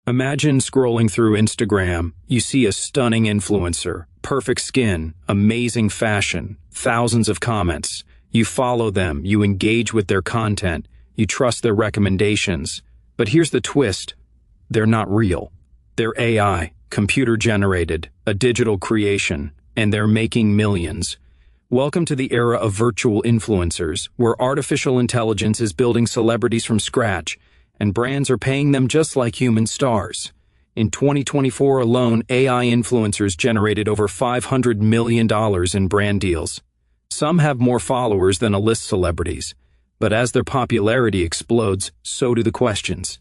Imagine scrolling through Instagram, you see a stunning influencer, perfect skin, amazing fashion, thousands of comments. You follow them, you engage with their content, you trust their recommendations. But here's the twist. They're not real. They're AI, computer-generated, a digital creation, and they're making millions. Welcome to the era of virtual influencers, where artificial intelligence is building celebrities from scratch, and brands are paying them just like human stars. In 2024 alone, AI influencers generated over $500 million in brand deals. Some have more followers than A-list celebrities, but as their popularity explodes, so do the questions.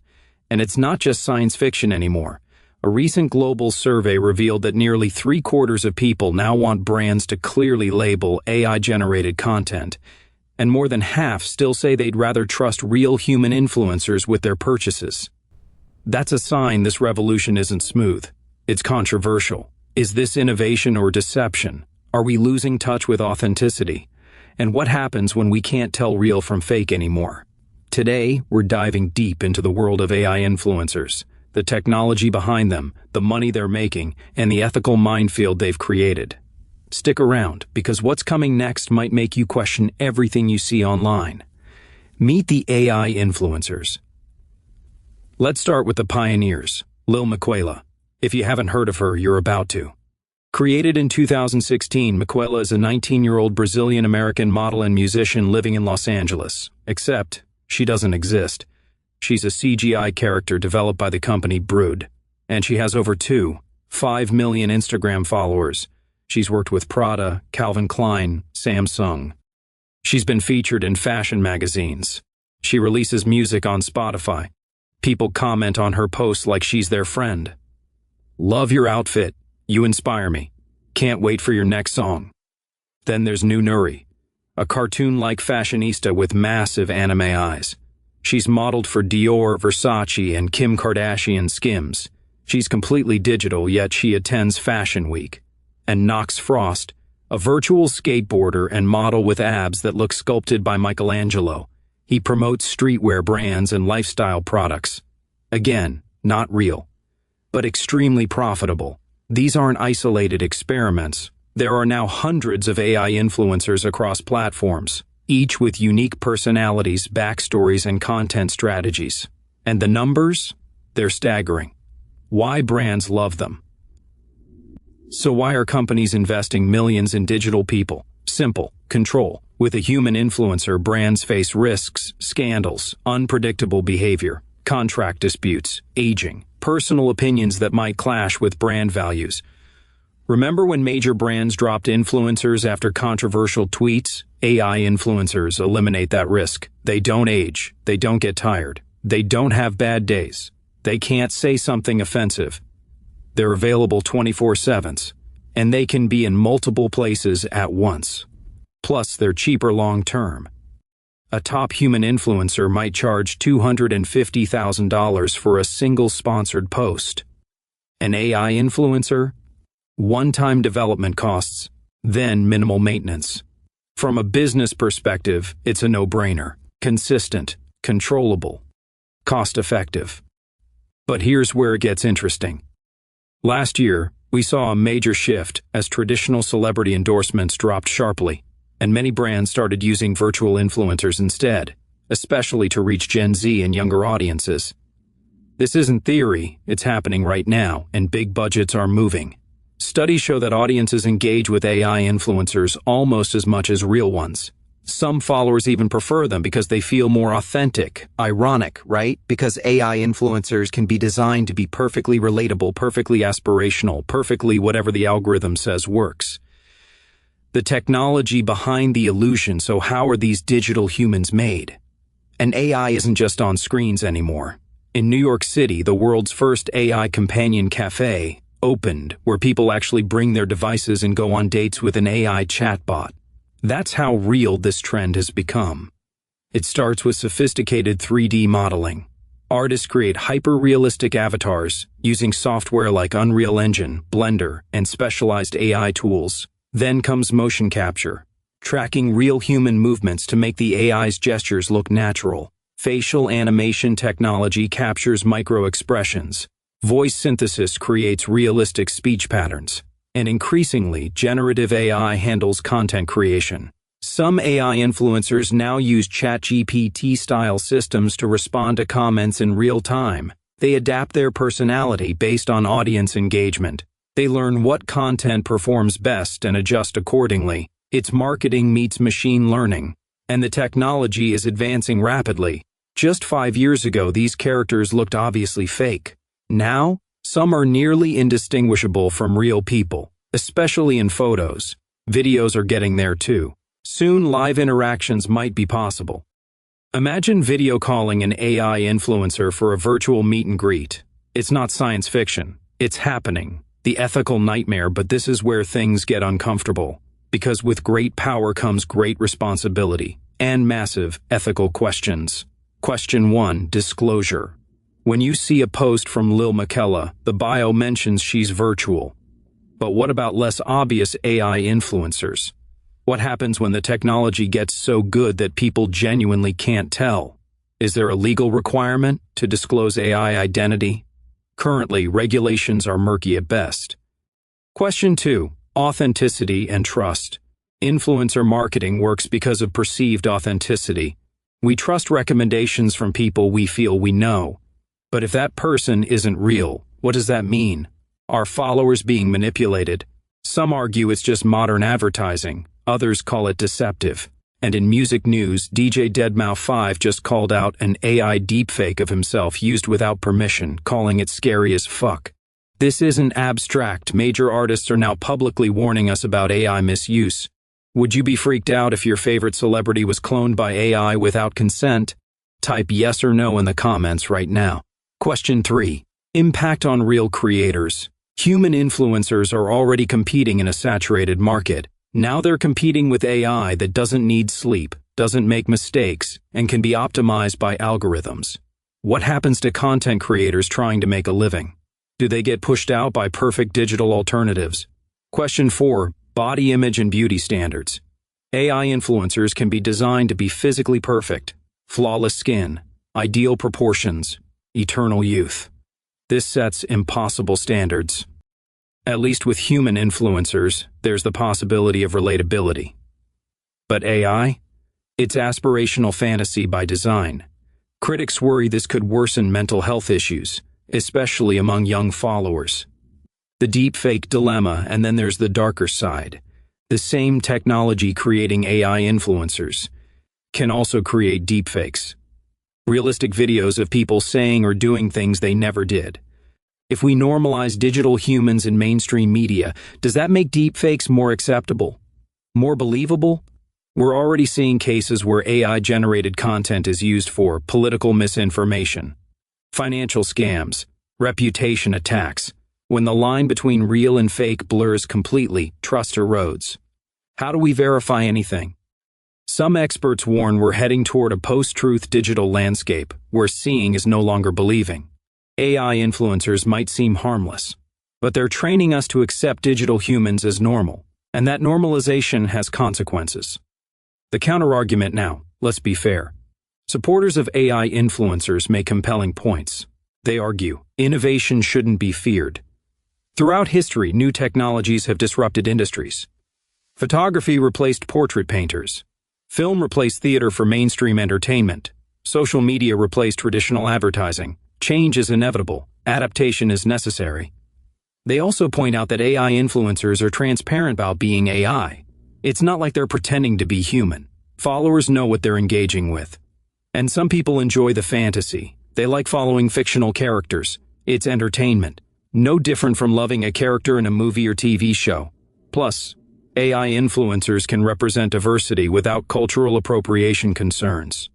And it's not just science fiction anymore. A recent global survey revealed that nearly 3/4 of people now want brands to clearly label AI-generated content, and more than half still say they'd rather trust real human influencers with their purchases. That's a sign this revolution isn't smooth. It's controversial. Is this innovation or deception? Are we losing touch with authenticity? And what happens when we can't tell real from fake anymore? Today, we're diving deep into the world of AI influencers, the technology behind them, the money they're making, and the ethical minefield they've created. Stick around, because what's coming next might make you question everything you see online. Meet the AI influencers. Let's start with the pioneers, Lil Miquela. If you haven't heard of her, you're about to. Created in 2016, Miquela is a 19-year-old Brazilian-American model and musician living in Los Angeles. Except, she doesn't exist. She's a CGI character developed by the company Brood, and she has over 2.5 million Instagram followers. She's worked with Prada, Calvin Klein, Samsung. She's been featured in fashion magazines. She releases music on Spotify. People comment on her posts like she's their friend. Love your outfit. You inspire me. Can't wait for your next song. Then there's Nuri, a cartoon-like fashionista with massive anime eyes. She's modeled for Dior, Versace, and Kim Kardashian Skims. She's completely digital, yet she attends Fashion Week. And Knox Frost, a virtual skateboarder and model with abs that look sculpted by Michelangelo. He promotes streetwear brands and lifestyle products. Again, not real, but extremely profitable. These aren't isolated experiments. There are now hundreds of AI influencers across platforms, each with unique personalities, backstories, and content strategies. And the numbers? They're staggering. Why brands love them? So why are companies investing millions in digital people? Simple. Control. With a human influencer, brands face risks, scandals, unpredictable behavior, contract disputes, aging, personal opinions that might clash with brand values. Remember when major brands dropped influencers after controversial tweets? AI influencers eliminate that risk. They don't age. They don't get tired. They don't have bad days. They can't say something offensive. They're available 24/7, and they can be in multiple places at once. Plus, they're cheaper long-term. A top human influencer might charge $250,000 for a single sponsored post. An AI influencer? One-time development costs, then minimal maintenance. From a business perspective, it's a no-brainer. Consistent, controllable, cost-effective. But here's where it gets interesting. Last year, we saw a major shift as traditional celebrity endorsements dropped sharply, and many brands started using virtual influencers instead, especially to reach Gen Z and younger audiences. This isn't theory, it's happening right now, and big budgets are moving. Studies show that audiences engage with AI influencers almost as much as real ones. Some followers even prefer them because they feel more authentic. Ironic, right? Because AI influencers can be designed to be perfectly relatable, perfectly aspirational, perfectly whatever the algorithm says works. The technology behind the illusion, so how are these digital humans made? And AI isn't just on screens anymore. In New York City, the world's first AI companion cafe opened, where people actually bring their devices and go on dates with an AI chatbot. That's how real this trend has become. It starts with sophisticated 3D modeling. Artists create hyper-realistic avatars using software like Unreal Engine, Blender, and specialized AI tools. Then comes motion capture, tracking real human movements to make the AI's gestures look natural. Facial animation technology captures micro-expressions, Voice synthesis creates realistic speech patterns, and increasingly, generative AI handles content creation. Some AI influencers now use ChatGPT-style systems to respond to comments in real time. They adapt their personality based on audience engagement. They learn what content performs best and adjust accordingly. It's marketing meets machine learning, and the technology is advancing rapidly. Just 5 years ago, these characters looked obviously fake. Now, some are nearly indistinguishable from real people, especially in photos. Videos are getting there too. Soon, live interactions might be possible. Imagine video calling an AI influencer for a virtual meet and greet. It's not science fiction. It's happening. The ethical nightmare, but this is where things get uncomfortable. Because with great power comes great responsibility and massive ethical questions. Question 1. Disclosure. When you see a post from Lil Miquela, the bio mentions she's virtual. But what about less obvious AI influencers? What happens when the technology gets so good that people genuinely can't tell? Is there a legal requirement to disclose AI identity? Currently, regulations are murky at best. Question 2. Authenticity and trust. Influencer marketing works because of perceived authenticity. We trust recommendations from people we feel we know. But if that person isn't real, what does that mean? Are followers being manipulated? Some argue it's just modern advertising. Others call it deceptive. And in music news, DJ deadmau5 just called out an AI deepfake of himself used without permission, calling it scary as fuck. This isn't abstract. Major artists are now publicly warning us about AI misuse. Would you be freaked out if your favorite celebrity was cloned by AI without consent? Type yes or no in the comments right now. Question 3. Impact on real creators. Human influencers are already competing in a saturated market. Now they're competing with AI that doesn't need sleep, doesn't make mistakes, and can be optimized by algorithms. What happens to content creators trying to make a living? Do they get pushed out by perfect digital alternatives? Question 4. Body image and beauty standards. AI influencers can be designed to be physically perfect, flawless skin, ideal proportions, eternal youth. This sets impossible standards. At least with human influencers, there's the possibility of relatability. But AI? It's aspirational fantasy by design. Critics worry this could worsen mental health issues, especially among young followers. The deepfake dilemma, and then there's the darker side. The same technology creating AI influencers can also create deepfakes. Realistic videos of people saying or doing things they never did. If we normalize digital humans in mainstream media, does that make deepfakes more acceptable? More believable? We're already seeing cases where AI-generated content is used for political misinformation, financial scams, reputation attacks. When the line between real and fake blurs completely, trust erodes. How do we verify anything? Some experts warn we're heading toward a post-truth digital landscape where seeing is no longer believing. AI influencers might seem harmless, but they're training us to accept digital humans as normal, and that normalization has consequences. The counterargument now, let's be fair. Supporters of AI influencers make compelling points. They argue, innovation shouldn't be feared. Throughout history, new technologies have disrupted industries. Photography replaced portrait painters. Film replaced theater for mainstream entertainment. Social media replaced traditional advertising. Change is inevitable. Adaptation is necessary. They also point out that AI influencers are transparent about being AI. It's not like they're pretending to be human. Followers know what they're engaging with. And some people enjoy the fantasy. They like following fictional characters. It's entertainment. No different from loving a character in a movie or TV show. Plus, AI influencers can represent diversity without cultural appropriation concerns.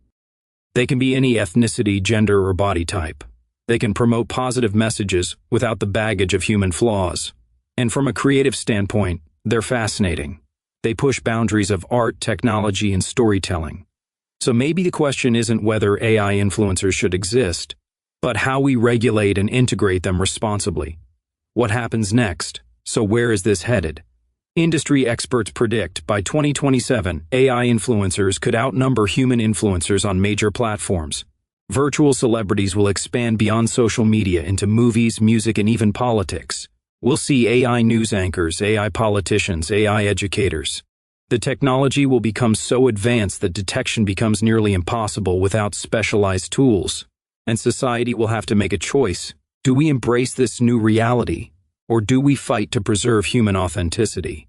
They can be any ethnicity, gender, or body type. They can promote positive messages without the baggage of human flaws. And from a creative standpoint, they're fascinating. They push boundaries of art, technology, and storytelling. So maybe the question isn't whether AI influencers should exist, but how we regulate and integrate them responsibly. What happens next? So where is this headed? Industry experts predict by 2027, AI influencers could outnumber human influencers on major platforms. Virtual celebrities will expand beyond social media into movies, music, and even politics. We'll see AI news anchors, AI politicians, AI educators. The technology will become so advanced that detection becomes nearly impossible without specialized tools. And society will have to make a choice. Do we embrace this new reality, or do we fight to preserve human authenticity?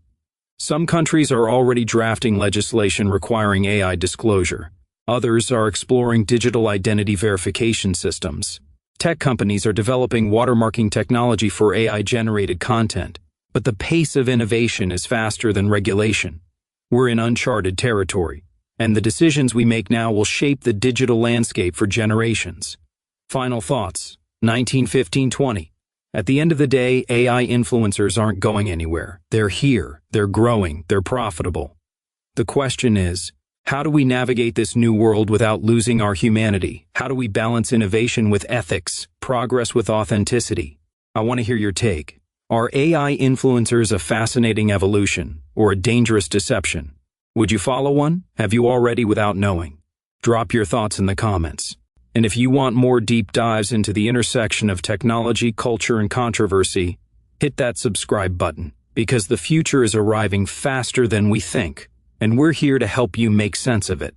Some countries are already drafting legislation requiring AI disclosure. Others are exploring digital identity verification systems. Tech companies are developing watermarking technology for AI-generated content, but the pace of innovation is faster than regulation. We're in uncharted territory, and the decisions we make now will shape the digital landscape for generations. Final thoughts. 1915-20. At the end of the day, AI influencers aren't going anywhere. They're here, they're growing, they're profitable. The question is, how do we navigate this new world without losing our humanity? How do we balance innovation with ethics, progress with authenticity? I want to hear your take. Are AI influencers a fascinating evolution or a dangerous deception? Would you follow one? Have you already without knowing? Drop your thoughts in the comments. And if you want more deep dives into the intersection of technology, culture, and controversy, hit that subscribe button, because the future is arriving faster than we think, and we're here to help you make sense of it.